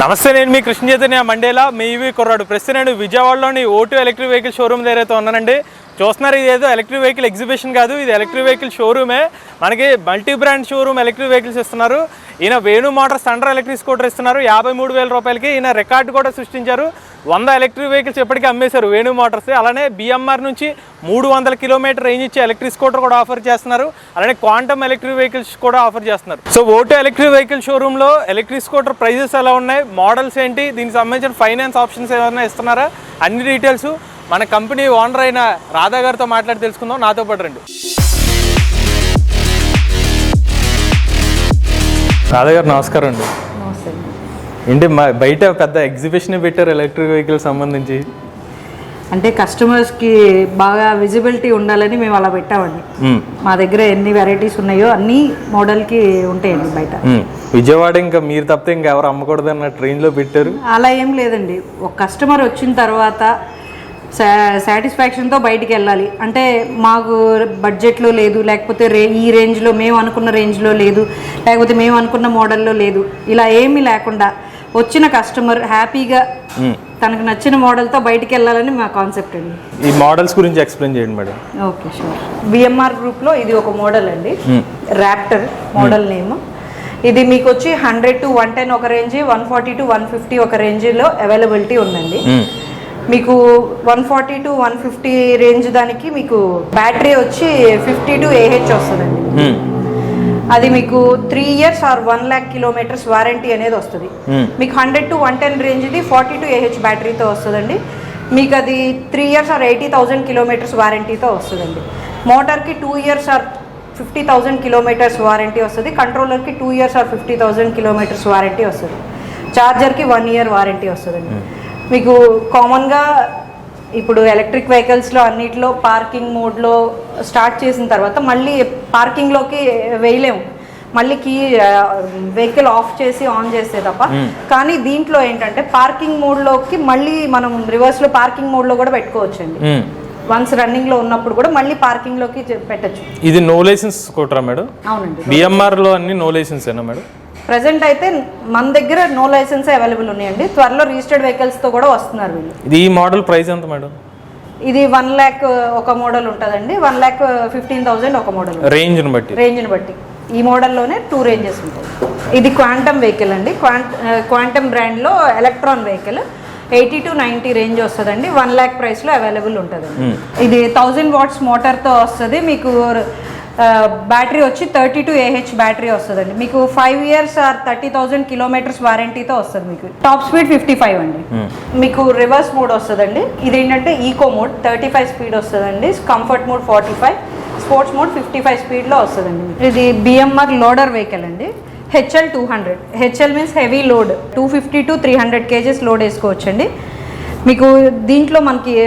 నమస్తే, నేను మీ కృష్ణ చైతన్య మండేలా మీ ఈవీ కుర్రాడు. ప్రస్తుతం నేను విజయవాడలోని O2 ఎలక్ట్రిక్ వెహికల్ షోరూమ్ దగ్గర అయితే ఉన్నానండి. చూస్తున్నారు, ఇదేదో ఎలక్ట్రిక్ వెహికల్ ఎగ్జిబిషన్ కాదు, ఇది ఎలక్ట్రిక్ వెహికల్ షోరూమే. మనకి multi brand showroom electric vehicles ఇస్తున్నారు. ఈయన Venu motors thunder electric scooter ఇస్తున్నారు 53,000 రూపాయలకి. ఈయన రికార్డు కూడా సృష్టించారు. 100 ఎలక్ట్రిక్ వెహికల్స్ ఇప్పటికీ అమ్మేశారు వేణు మోటార్స్. అలానే BMR నుంచి 300 కిలోమీటర్ రేంజ్ ఇచ్చే ఎలక్ట్రిక్ స్కూటర్ కూడా ఆఫర్ చేస్తున్నారు. అలానే క్వాంటమ్ ఎలక్ట్రిక్ వెహికల్స్ కూడా ఆఫర్ చేస్తున్నారు. సో O2 ఎలక్ట్రిక్ వెహికల్ షోరూంలో ఎలక్ట్రిక్ స్కూటర్ ప్రైజెస్ ఎలా ఉన్నాయి, మోడల్స్ ఏంటి, దీనికి సంబంధించిన ఫైనాన్స్ ఆప్షన్స్ ఏమైనా ఇస్తున్నారా, అన్ని డీటెయిల్స్ మన కంపెనీ ఓనర్ అయిన రాధా గారితో మాట్లాడి తెలుసుకుందాం. నాతో పాటు రండి. రాధా గారు నమస్కారం అండి. ఏంటి బయట పెద్ద ఎగ్జిబిషన్ పెట్టారు ఎలక్ట్రిక్ వెహికల్ సంబంధించి? అంటే కస్టమర్స్కి బాగా విజిబిలిటీ ఉండాలని మేము అలా పెట్టామండి. మా దగ్గర ఎన్ని వెరైటీస్ ఉన్నాయో అన్ని మోడల్కి ఉంటాయండి బయట. విజయవాడ ఇంకా మీరు తప్పితే ఇంకా ఎవరు అమ్మకూడదు అన్న ట్రైన్లో పెట్టారు. అలా ఏం లేదండి, ఒక కస్టమర్ వచ్చిన తర్వాత సాటిస్ఫాక్షన్తో బయటికి వెళ్ళాలి. అంటే మాకు బడ్జెట్లో లేదు, లేకపోతే ఈ రేంజ్లో మేము అనుకున్న రేంజ్లో లేదు, లేకపోతే మేము అనుకున్న మోడల్లో లేదు, ఇలా ఏమీ లేకుండా వచ్చిన కస్టమర్ హ్యాపీగా తనకు నచ్చిన మోడల్తో బయటికి వెళ్ళాలని మా కాన్సెప్ట్ అండి. ఈ మోడల్స్ గురించి ఎక్స్ప్లెయిన్ చేయండి మేడం. Okay, sure. BMR గ్రూప్లో ఇది ఒక మోడల్ అండి, ర్యాప్టర్ మోడల్ నేమ్. ఇది మీకు వచ్చి 100 to 110 ఒక రేంజ్, 140 to 150 ఒక రేంజ్లో అవైలబిలిటీ ఉందండి. మీకు 140 to 150 రేంజ్ దానికి మీకు బ్యాటరీ వచ్చి 52 AH వస్తుందండి. అది మీకు 3 years or 1 lakh kilometers warranty అనేది వస్తుంది. మీకు 100 to 110 రేంజ్ ఇది 42 AH బ్యాటరీతో వస్తుందండి. మీకు అది 3 years or 80,000 kilometers వారంటీతో వస్తుందండి. మోటార్కి 2 years or 50,000 kilometers వారంటీ వస్తుంది. కంట్రోలర్కి 2 years or 50,000 kilometers వారంటీ వస్తుంది. చార్జర్కి 1 year వారంటీ వస్తుందండి. మీకు కామన్గా ఇప్పుడు ఎలక్ట్రిక్ వెహికల్స్లో అన్నిట్లో పార్కింగ్ మోడ్లో స్టార్ట్ చేసిన తర్వాత మళ్ళీ పార్కింగ్లోకి వేయలేము, మళ్ళీ వెహికల్ ఆఫ్ చేసి ఆన్ చేస్తే తప్ప. కానీ దీంట్లో ఏంటంటే పార్కింగ్ మోడ్లోకి మళ్ళీ మనం రివర్స్లో పార్కింగ్ మోడ్లో కూడా పెట్టుకోవచ్చండి. వన్స్ రన్నింగ్లో ఉన్నప్పుడు కూడా మళ్ళీ పార్కింగ్లోకి పెట్టచ్చు. ఇది నో లైసెన్స్ స్కూటరా మేడం? అవునండి. BMRలో అన్ని నో లైసెన్స్ ఏనా మేడం? ప్రజెంట్ అయితే మన దగ్గర నో లైసెన్స్ అవైలబుల్ ఉన్నాయండి. త్వరలో రిజిస్టర్డ్ వెహికల్స్తో కూడా వస్తున్నారు వీళ్ళు. ఇది ఈ మోడల్ ప్రైస్ ఎంత మేడం? ఇది 1 lakh ఒక మోడల్ ఉంటుందండి, 1,15,000 ఒక మోడల్. రేంజ్ని బట్టి ఈ మోడల్లోనే 2 ranges ఉంటాయి. ఇది క్వాంటమ్ వెహికల్ అండి. క్వాంటమ్ బ్రాండ్లో ఎలక్ట్రాన్ వెహికల్ 80 to 90 రేంజ్ వస్తుందండి. 1 lakh ప్రైస్లో అవైలబుల్ ఉంటుందండి. ఇది 1000 watts మోటార్తో వస్తుంది. మీకు బ్యాటరీ వచ్చి 32 AH బ్యాటరీ వస్తుందండి. మీకు 5 years or 30,000 kilometers వారంటీతో వస్తుంది. మీకు టాప్ స్పీడ్ 55 అండి. మీకు రివర్స్ మోడ్ వస్తుందండి. ఇదేంటంటే ఈకో మోడ్ 35 స్పీడ్ వస్తుందండి. కంఫర్ట్ మోడ్ 45, స్పోర్ట్స్ మోడ్ 55 స్పీడ్లో వస్తుందండి. ఇది BMR లోడర్ వెహికల్ అండి. HL 200. HL means heavy load, 250 to 300 kgs load వేసుకోవచ్చండి. మీకు దీంట్లో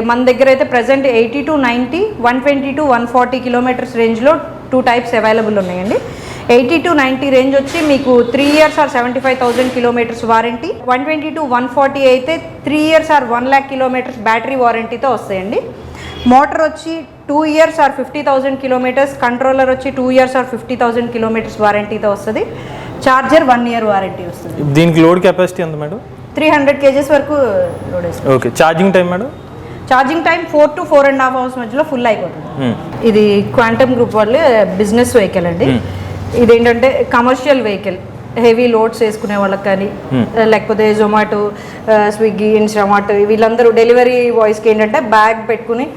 మన దగ్గర అయితే ప్రజెంట్ 80 to 90, 120 to 140 kilometers రేంజ్లో 2 types అవైలబుల్ ఉన్నాయండి. 80 to 90 రేంజ్ వచ్చి మీకు 3 years or 75,000 kilometers warranty. 120 to 140 అయితే 3 years or 1 lakh kilometers battery వారంటీతో వస్తాయండి. మోటార్ వచ్చి 2 years or 50,000 kilometers, కంట్రోలర్ వచ్చి 2 years or 50,000 kilometers వారంటీతో వస్తుంది. చార్జర్ 1 year వారంటీ వస్తుంది. దీనికి లోడ్ కెపాసిటీ ఎంత మేడం? 300 kgs వరకు లోడ్ వేస్తుంది. Okay. Charging time madam? Charging time 4 to 4.5 hours మధ్యలో ఫుల్ అయిపోతుంది. ఇది క్వాంటమ్ గ్రూప్ వాళ్ళే బిజినెస్ వెహికల్ అండి. ఇదేంటంటే కమర్షియల్ వెహికల్, హెవీ లోడ్స్ వేసుకునే వాళ్ళకి కానీ, లేకపోతే జొమాటో, స్విగ్గీ, ఇన్స్టామార్ట్ వీళ్ళందరూ డెలివరీ బాయ్స్కి ఏంటంటే బ్యాగ్ పెట్టుకుని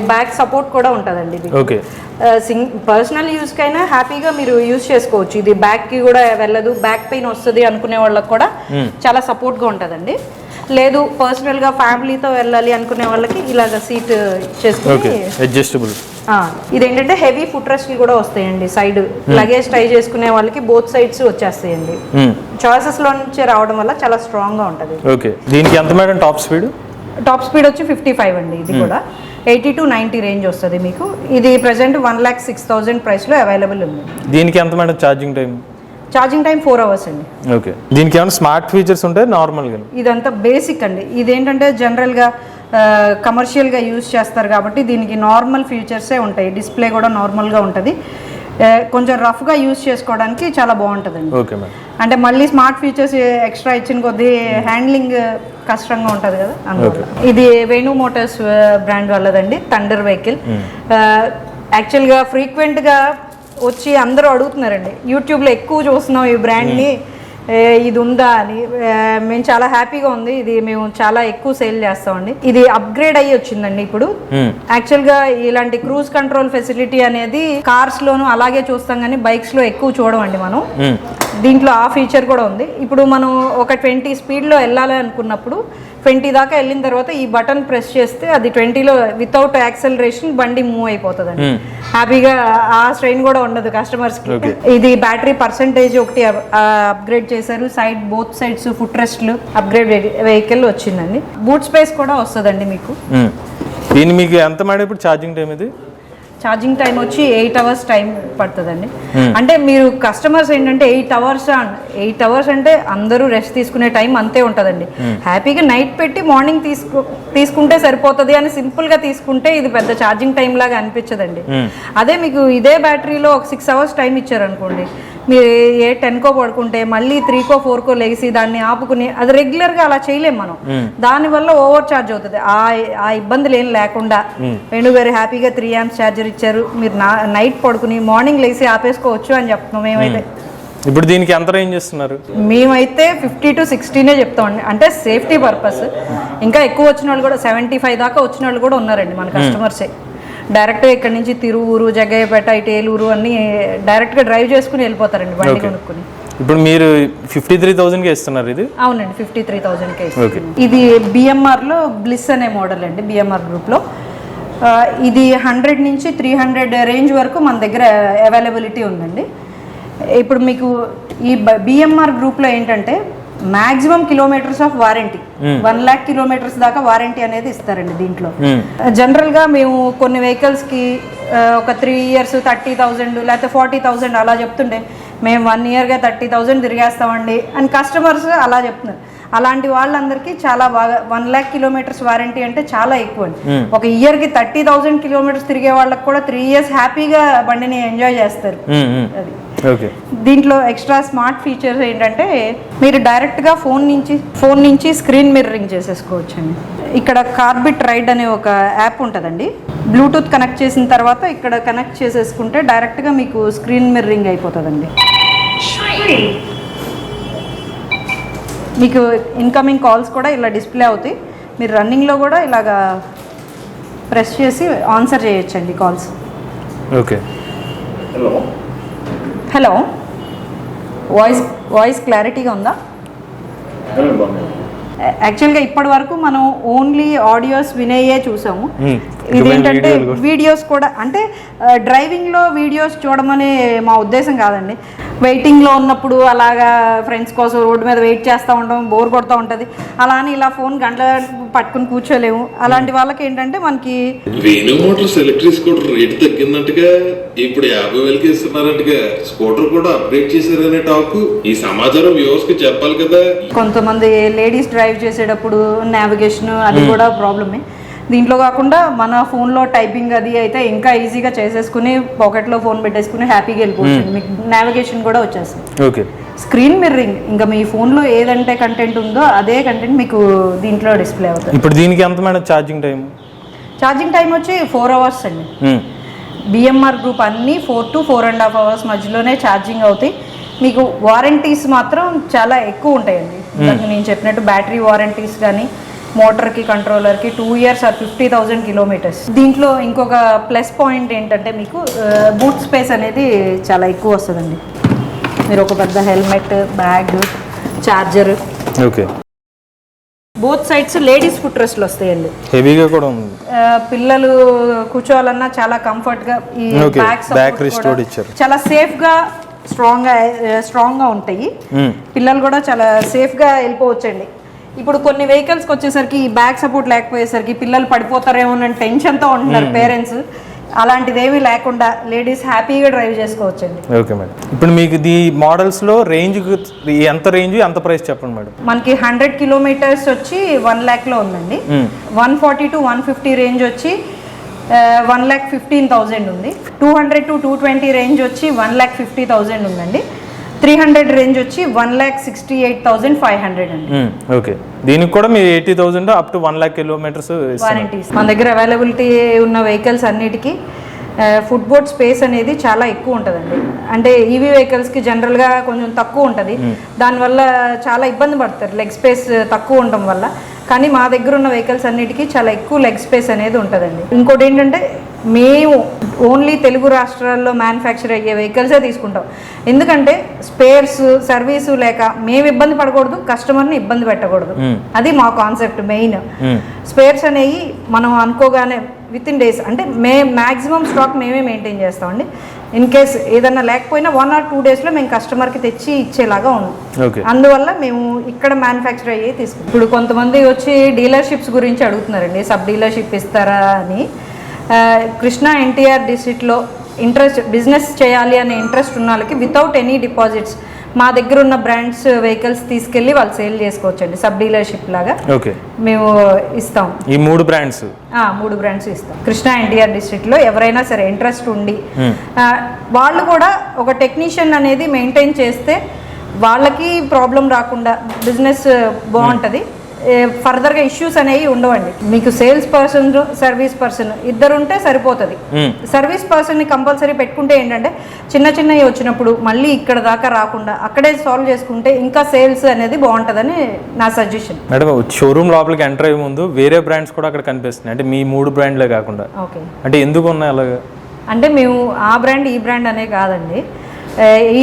బ్యాగ్ సపోర్ట్ కూడా ఉంటుందండి. ఇది ఓకే. పర్సనల్ యూస్కైనా హ్యాపీగా మీరు యూజ్ చేసుకోవచ్చు. ఇది బ్యాగ్కి కూడా వెళ్ళదు, బ్యాక్ పెయిన్ వస్తుంది అనుకునే వాళ్ళకి కూడా చాలా సపోర్ట్గా ఉంటుందండి. లేదు పర్సనల్గా ఫ్యామిలీతో వెళ్ళాలి అనుకునే వాళ్ళకి ఇలాగ సీట్ చేసుకుని అడ్జస్టబుల్. ఇదేంటంటే హెవీ ఫుట్ రెస్ట్లు కూడా వస్తాయండి. సైడ్ లగేజ్ టై చేసుకునే వాళ్ళకి బోత్ సైడ్స్ వచ్చేస్తాయండి. చాయిసెస్లో నుంచి రావడం వల్ల చాలా స్ట్రాంగ్గా ఉంటుంది. ఓకే. దీనికి ఎంత madam top speed? Top speed వచ్చి 55 అండి. ఇది కూడా 80 to 90 రేంజ్ వస్తుంది మీకు. ఇది ప్రజెంట్ 1,06,000 ప్రైస్లో అవైలబుల్ ఉంది. దీనికి ఎంత madam charging time? Charging time 4 hours అండి. ఓకే. దీనికి ఏమైనా స్మార్ట్ ఫీచర్స్ ఉంటాయి నార్మల్గా? ఇదంతా బేసిక్ అండి. ఇదేంటంటే జనరల్గా కమర్షియల్గా యూజ్ చేస్తారు కాబట్టి దీనికి నార్మల్ ఫీచర్సే ఉంటాయి. డిస్ప్లే కూడా నార్మల్గా ఉంటుంది. కొంచెం రఫ్గా యూస్ చేసుకోవడానికి చాలా బాగుంటుందండి. Okay madam. అంటే మళ్ళీ స్మార్ట్ ఫీచర్స్ ఎక్స్ట్రా ఇచ్చిన కొద్దీ హ్యాండ్లింగ్ కష్టంగా ఉంటుంది కదా అందువల్ల. ఇది వేణు మోటార్స్ బ్రాండ్ వాళ్ళదండి, థండర్ వెహికల్. యాక్చువల్గా ఫ్రీక్వెంట్గా వచ్చి అందరూ అడుగుతున్నారండి, యూట్యూబ్లో ఎక్కువ చూస్తున్నాం ఈ బ్రాండ్ని, ఇది ఉందా అని. మేము చాలా హ్యాపీగా ఉంది, ఇది మేము చాలా ఎక్కువ సేల్ చేస్తామండి. ఇది అప్గ్రేడ్ అయ్యి వచ్చిందండి ఇప్పుడు. యాక్చువల్గా ఇలాంటి క్రూజ్ కంట్రోల్ ఫెసిలిటీ అనేది కార్స్ లోను అలాగే చూస్తాం కానీ బైక్స్ లో ఎక్కువ చూడమండి మనం. దీంట్లో ఆ ఫీచర్ కూడా ఉంది. ఇప్పుడు మనం ఒక 20 స్పీడ్లో వెళ్ళాలి అనుకున్నప్పుడు 20 దాకా వెళ్ళిన తర్వాత ఈ బటన్ ప్రెస్ చేస్తే అది 20లో వితౌట్ యాక్సలరేషన్ బండి మూవ్ అయిపోతుందండి. హ్యాపీగా ఆ స్ట్రెయిన్ కూడా ఉండదు కస్టమర్స్ కి. ఇది బ్యాటరీ పర్సెంటేజ్ ఒకటి అప్గ్రేడ్ చేశారు, సైడ్ బోత్ సైడ్స్ ఫుట్ రెస్ట్లు అప్గ్రేడ్ వెహికల్ వచ్చిందండి. బూట్ స్పేస్ కూడా వస్తుందండి మీకు. దీన్ని మీకు ఎంత మేడం ఇప్పుడు ఛార్జింగ్ టైం? ఇది ఛార్జింగ్ టైం వచ్చి 8 అవర్స్ టైం పడుతుందండి. అంటే మీరు కస్టమర్స్ ఏంటంటే 8 అవర్స్ అంటే అందరూ రెస్ట్ తీసుకునే టైం అంతే ఉంటుందండి. హ్యాపీగా నైట్ పెట్టి మార్నింగ్ తీసుకుంటే సరిపోతుంది అని సింపుల్గా తీసుకుంటే ఇది పెద్ద ఛార్జింగ్ టైం లాగా అనిపించదండి. అదే మీకు ఇదే బ్యాటరీలో ఒక 6 అవర్స్ టైం ఇచ్చారనుకోండి, మీరు 10కో పడుకుంటే మళ్ళీ 3కో 4కో లేచి దాన్ని ఆపుకుని, అది రెగ్యులర్గా అలా చేయలేం మనం. దానివల్ల ఓవర్ ఛార్జ్ అవుతుంది. ఆ ఇబ్బందులు ఏం లేకుండా వేణు గారు హ్యాపీగా 3 amps ఛార్జర్ ఇచ్చారు, మీరు నైట్ పడుకుని మార్నింగ్ లేచి ఆపేసుకోవచ్చు అని చెప్తున్నాం మేమైతే. ఇప్పుడు దీనికి ఎంత రేంజ్ ఇస్తున్నారు? మేమైతే 50 to 60 చెప్తామండి, అంటే సేఫ్టీ పర్పస్. ఇంకా ఎక్కువ వచ్చిన వాళ్ళు కూడా 75 దాకా వచ్చిన వాళ్ళు కూడా ఉన్నారండి మన కస్టమర్సే. డైరెక్ట్గా ఇక్కడ నుంచి తిరువూరు, జగ్గయ్యపేట, ఇటు ఏలూరు అన్ని డైరెక్ట్గా డ్రైవ్ చేసుకుని వెళ్ళిపోతారండి బండి కొనుక్కుని. ఇప్పుడు మీరు 53,000కి ఇస్తున్నారు ఇది? అవునండి, 53,000కే ఇస్తున్నారు. ఇది బిఎంఆర్లో బ్లిస్ అనే మోడల్ అండి, బిఎంఆర్ గ్రూప్లో. ఇది 100 నుంచి 300 రేంజ్ వరకు మన దగ్గర అవైలబిలిటీ ఉందండి. ఇప్పుడు మీకు ఈ బిఎంఆర్ గ్రూప్లో ఏంటంటే maximum kilometres of warranty, 1 lakh kilometers దాకా వారంటీ అనేది ఇస్తారండి దీంట్లో. జనరల్ గా మేము కొన్ని వెహికల్స్ కి ఒక 3 years 30,000 లేకపోతే 40,000 అలా చెప్తుండే, మేము 1 year 30,000 తిరిగేస్తామండి అని కస్టమర్స్ అలా చెప్తున్నారు. అలాంటి వాళ్ళందరికీ చాలా బాగా 1 lakh kilometers వారంటీ అంటే చాలా ఎక్కువ అండి. ఒక ఇయర్కి 30,000 kilometers తిరిగే వాళ్ళకి కూడా 3 years హ్యాపీగా బండిని ఎంజాయ్ చేస్తారు. అది దీంట్లో ఎక్స్ట్రా స్మార్ట్ ఫీచర్స్ ఏంటంటే మీరు డైరెక్ట్గా ఫోన్ నుంచి స్క్రీన్ మిర్రరింగ్ చేసేసుకోవచ్చు అండి. ఇక్కడ కార్బిట్ రైడ్ అనే ఒక యాప్ ఉంటుందండి, బ్లూటూత్ కనెక్ట్ చేసిన తర్వాత ఇక్కడ కనెక్ట్ చేసేసుకుంటే డైరెక్ట్గా మీకు స్క్రీన్ మిర్రరింగ్ అయిపోతుందండి. మీకు ఇన్కమింగ్ కాల్స్ కూడా ఇలా డిస్ప్లే అవుతాయి. మీరు రన్నింగ్లో కూడా ఇలాగా ప్రెస్ చేసి ఆన్సర్ చేయొచ్చండి కాల్స్. ఓకే. హలో, వాయిస్ క్లారిటీగా ఉందా? యాక్చువల్గా ఇప్పటి వరకు మనం ఓన్లీ ఆడియోస్ వినేయే చూసాము. ఇదేంటంటే వీడియోస్ కూడా, అంటే డ్రైవింగ్లో వీడియోస్ చూడమని మా ఉద్దేశం కాదండి. వెయిటింగ్లో ఉన్నప్పుడు అలాగా ఫ్రెండ్స్ కోసం రోడ్డు మీద వెయిట్ చేస్తూ ఉంటాం, బోర్ కొడుతూ ఉంటుంది, అలా అని ఇలా ఫోన్ గంటల పట్టుకుని కూర్చోలేము. అలాంటి వాళ్ళకి ఏంటంటే మనకి Venu motors electric scooter rate తగ్గిందంటగా, ఇప్పుడు 50,000కి ఇస్తున్నారంటగా. స్కూటర్ కూడా అప్డేట్ చేశారనే టాక్, ఈ సమాచారం వ్యూవర్స్ కి చెప్పాలి కదా. కొంతమంది లేడీస్ డ్రైవ్ చేసేటప్పుడు నావిగేషన్ అది కూడా ప్రాబ్లమే. దీంట్లో కాకుండా మన ఫోన్లో టైపింగ్ అది అయితే ఇంకా ఈజీగా చేసేసుకుని పాకెట్లో ఫోన్ పెట్టేసుకుని హ్యాపీగా వెళ్ళిపోతుంది. మీకు నావిగేషన్ కూడా వచ్చేస్తుంది. ఓకే. స్క్రీన్ మిర్రరింగ్, ఇంకా మీ ఫోన్లో ఏదంటే కంటెంట్ ఉందో అదే కంటెంట్ మీకు దీంట్లో డిస్ప్లే అవుతుంది. ఇప్పుడు దీనికి ఎంత madam charging time? Charging time వచ్చి 4 hours అండి. బిఎంఆర్ గ్రూప్ అన్నీ 4 to 4.5 hours మధ్యలోనే ఛార్జింగ్ అవుతాయి. మీకు వారంటీస్ మాత్రం చాలా ఎక్కువ ఉంటాయండి. నేను చెప్పినట్టు బ్యాటరీ వారంటీస్ కానీ మోటార్కి కంట్రోలర్కి 2 years or 50,000 kilometers. దీంట్లో ఇంకొక ప్లస్ పాయింట్ ఏంటంటే మీకు బూట్ స్పేస్ అనేది చాలా ఎక్కువ వస్తుందండి. మీరు ఒక పెద్ద helmet, bag, charger, okay, both sides ladies foot రెస్ట్లు వస్తాయండి. హెవీగా కూడా ఉంది. పిల్లలు కూర్చోవాలన్నా చాలా కంఫర్ట్గా ఈ బ్యాక్ రిస్టోర్డ్ ఇచ్చారు. చాలా సేఫ్గా స్ట్రాంగ్గా ఉంటాయి. పిల్లలు కూడా చాలా సేఫ్గా వెళ్ళిపోవచ్చండి. ఇప్పుడు కొన్ని వెహికల్స్కి వచ్చేసరికి ఈ బ్యాక్ సపోర్ట్ లేకపోయేసరికి పిల్లలు పడిపోతారేమో అని టెన్షన్తో ఉంటున్నారు పేరెంట్స్. అలాంటిది ఏమీ లేకుండా లేడీస్ హ్యాపీగా డ్రైవ్ చేసుకోవచ్చండి. Okay madam. ఇప్పుడు మీకు ఈ మోడల్స్లో రేంజ్ ఎంత రేంజ్, ఎంత ప్రైస్ చెప్పండి మేడం? మనకి 100 kilometers వచ్చి 1 lakhలో ఉందండి. 140 to 150 రేంజ్ వచ్చి 1,15,000 ఉంది. 200 to 220 రేంజ్ వచ్చి 1,50,000 ఉందండి. 300 రేంజ్ వచ్చి 1,68,500 అండి. ఓకే, దీనికి కూడా మీరు 80,000 up to 1 lakh kilometres warranties. మన దగ్గర అవైలబిలిటీ ఉన్న వెహికల్స్ అన్నిటికీ ఫుట్ బోర్డ్ స్పేస్ అనేది చాలా ఎక్కువ ఉంటుందండి. అంటే ఈవీ వెహికల్స్కి జనరల్గా కొంచెం తక్కువ ఉంటుంది, దానివల్ల చాలా ఇబ్బంది పడతారు లెగ్ స్పేస్ తక్కువ ఉండడం వల్ల. కానీ మా దగ్గర ఉన్న వెహికల్స్ అన్నిటికీ చాలా ఎక్కువ లెగ్ స్పేస్ అనేది ఉంటుందండి. ఇంకోటి ఏంటంటే మేము ఓన్లీ తెలుగు రాష్ట్రాల్లో మ్యానుఫ్యాక్చర్ అయ్యే వెహికల్సే తీసుకుంటాం. ఎందుకంటే స్పేర్స్ సర్వీసు లేక మేము ఇబ్బంది పడకూడదు, కస్టమర్ని ఇబ్బంది పెట్టకూడదు. అది మా కాన్సెప్ట్ మెయిన్. స్పేర్స్ అనేవి మనం అనుకోగానే విత్ ఇన్ డేస్, అంటే మ్యాక్సిమం స్టాక్ మేమే మెయింటైన్ చేస్తామండి. ఇన్ కేస్ ఏదన్నా లేకపోయినా 1 or 2 డేస్లో మేము కస్టమర్కి తెచ్చి ఇచ్చేలాగా ఉన్నాం. అందువల్ల మేము ఇక్కడ మ్యానుఫ్యాక్చర్ అయ్యి తీసుకుంటాం. ఇప్పుడు కొంతమంది వచ్చి డీలర్షిప్స్ గురించి అడుగుతున్నారండి, సబ్ డీలర్షిప్ ఇస్తారా అని. కృష్ణా ఎన్టీఆర్ డిస్ట్రిక్ట్లో బిజినెస్ చేయాలి అనే ఇంట్రెస్ట్ ఉన్న వాళ్ళకి వితౌట్ ఎనీ డిపాజిట్స్ మా దగ్గర ఉన్న బ్రాండ్స్ వెహికల్స్ తీసుకెళ్ళి వాళ్ళు సేల్ చేసుకోవచ్చండి. సబ్ డీలర్షిప్ లాగా మేము ఇస్తాం. ఈ 3 బ్రాండ్స్ ఇస్తాం. కృష్ణా ఎన్టీఆర్ డిస్ట్రిక్ట్లో ఎవరైనా సరే ఇంట్రెస్ట్ ఉండి వాళ్ళు కూడా ఒక టెక్నీషియన్ అనేది మెయింటైన్ చేస్తే వాళ్ళకి ప్రాబ్లం రాకుండా బిజినెస్ బాగుంటుంది. ఫర్దర్గా ఇష్యూస్ అనేవి ఉండవండి. మీకు సేల్స్ పర్సన్ సర్వీస్ పర్సన్ ఇద్దరు ఉంటే సరిపోతుంది. సర్వీస్ పర్సన్ని కంపల్సరీ పెట్టుకుంటే ఏంటంటే చిన్న చిన్నవి వచ్చినప్పుడు మళ్ళీ ఇక్కడ దాకా రాకుండా అక్కడే సాల్వ్ చేసుకుంటే ఇంకా సేల్స్ అనేది బాగుంటుందని నా సజెషన్. మేడం, షోరూమ్ లోపలికి ఎంటర్ అయ్యే ముందు వేరే బ్రాండ్స్ కూడా అక్కడ కనిపిస్తున్నాయి, అంటే మీ 3 బ్రాండ్లే కాకుండా. ఓకే, అంటే ఎందుకు ఉన్నాయి అలాగా? అంటే మేము ఆ బ్రాండ్ ఈ బ్రాండ్ అనే కాదండి,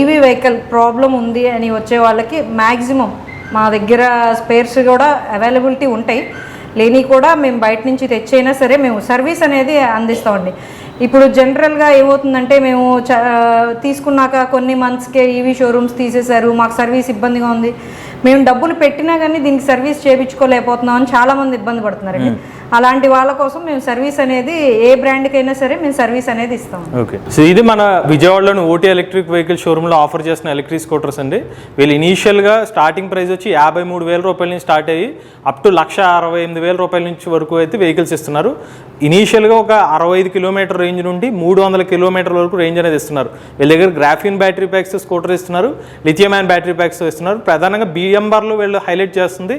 ఈవీ వెహికల్ ప్రాబ్లం ఉంది అని వచ్చే వాళ్ళకి మ్యాక్సిమం మా దగ్గర స్పేర్స్ కూడా అవైలబిలిటీ ఉంటాయి. లేని కూడా మేము బయట నుంచి తెచ్చైనా సరే మేము సర్వీస్ అనేది అందిస్తామండి. ఇప్పుడు జనరల్గా ఏమవుతుందంటే మేము తీసుకున్నాక కొన్ని మంత్స్కే ఈవీ షోరూమ్స్ తీసేశారు, మాకు సర్వీస్ ఇబ్బందిగా ఉంది, మేము డబ్బులు పెట్టినా కానీ దీనికి సర్వీస్ చేయించుకోలేకపోతున్నాం అని చాలామంది ఇబ్బంది పడుతున్నారండి. అలాంటి వాళ్ళ కోసం మేము సర్వీస్ అనేది ఏ బ్రాండ్కైనా సరే మేము సర్వీస్ అనేది ఇస్తాం. ఓకే, సో ఇది మన విజయవాడలోని ఓటీ ఎలక్ట్రిక్ వెహికల్ షోరూంలో ఆఫర్ చేస్తున్న ఎలక్ట్రిక్ స్కూటర్స్ అండి. వీళ్ళు ఇనీషియల్గా స్టార్టింగ్ ప్రైస్ వచ్చి 53,000 రూపాయల నుంచి స్టార్ట్ అయ్యి అప్ టు 1,68,000 రూపాయల నుంచి వరకు అయితే వెహికల్స్ ఇస్తున్నారు. ఇనీషియల్గా ఒక 65 కిలోమీటర్ రేంజ్ నుండి 300 కిలోమీటర్ల వరకు రేంజ్ అనేది ఇస్తున్నారు. వీళ్ళ దగ్గర గ్రాఫిన్ బ్యాటరీ ప్యాక్స్ స్కూటర్ ఇస్తున్నారు, లిథియం ఐన్ బ్యాటరీ ప్యాక్స్ ఇస్తున్నారు. ప్రధానంగా బిఎంఆర్లో వీళ్ళు హైలైట్ చేస్తుంది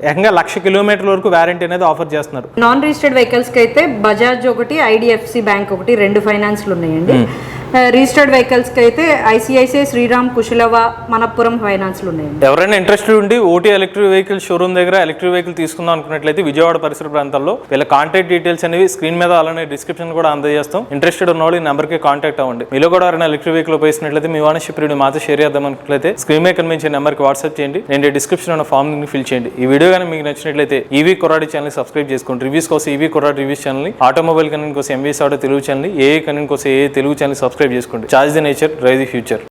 ఏకంగా 1,00,000 కిలోమీటర్ల వరకు వారంటీ అనేది ఆఫర్ చేస్తున్నారు. నాన్ రిజిస్టర్డ్ వెహికల్స్కి అయితే బజాజ్ ఒకటి, ఐడిఎఫ్సి బ్యాంక్ ఒకటి, 2 ఫైనాన్స్లు ఉన్నాయండి. రిజిస్టర్డ్ వెహికల్స్కి అయితే ఐసిఐసిఐ, శ్రీరామ్, కుశలవ, మనప్పురం ఫైనాన్స్లు ఉన్నాయండి. ఎవరైనా ఇంట్రెస్టెడ్ ఉండి ఓటీ ఎలక్ట్రిక్ వెహికల్ షోరూమ్ దగ్గర ఎలక్ట్రిక్ వెహికల్ తీసుకుందాం అనుకున్నట్లయితే విజయవాడ పరిసర ప్రాంతాల్లో వీళ్ళ కాంటాక్ట్ డీటెయిల్స్ అనేవి స్క్రీన్ మీద అలానే డిస్క్రిప్షన్ కూడా అందజేస్తాం. ఇంట్రెస్టెడ్ ఉన్న వాళ్ళు ఈ నెంబర్కి కాంటాక్ట్ అవ్వండి. మీలో కూడా ఎవరైనా ఎలక్ట్రిక్ వెహికల్ ఉపయోగిస్తున్నట్లయితే మీ ఓనర్షిప్ రివ్యూ మాతో షేర్ చేద్దాం అనుకున్నట్లయితే స్క్రీన్ మీద కనిపించే నెంబర్కి వాట్సాప్ చేయండి. నేను డిస్క్రిప్షన్ ఉన్న ఫామ్ ని ఫిల్ చేయండి. ఈ వీడియో కానీ మీకు నచ్చినట్లయితే ఈవీ కొరాడి ఛానల్ సబ్స్క్రైబ్ చేసుకోండి. రివ్యూస్ కోసం EV Koradi reviews channel, automobile connect కోసం MVS auto Telugu channel, AI connect కోసం ఏఐ తెలుగు ఛానల్ సబ్స్క్రైబ్ చేసుకోండి. Charge the nature, drive the future.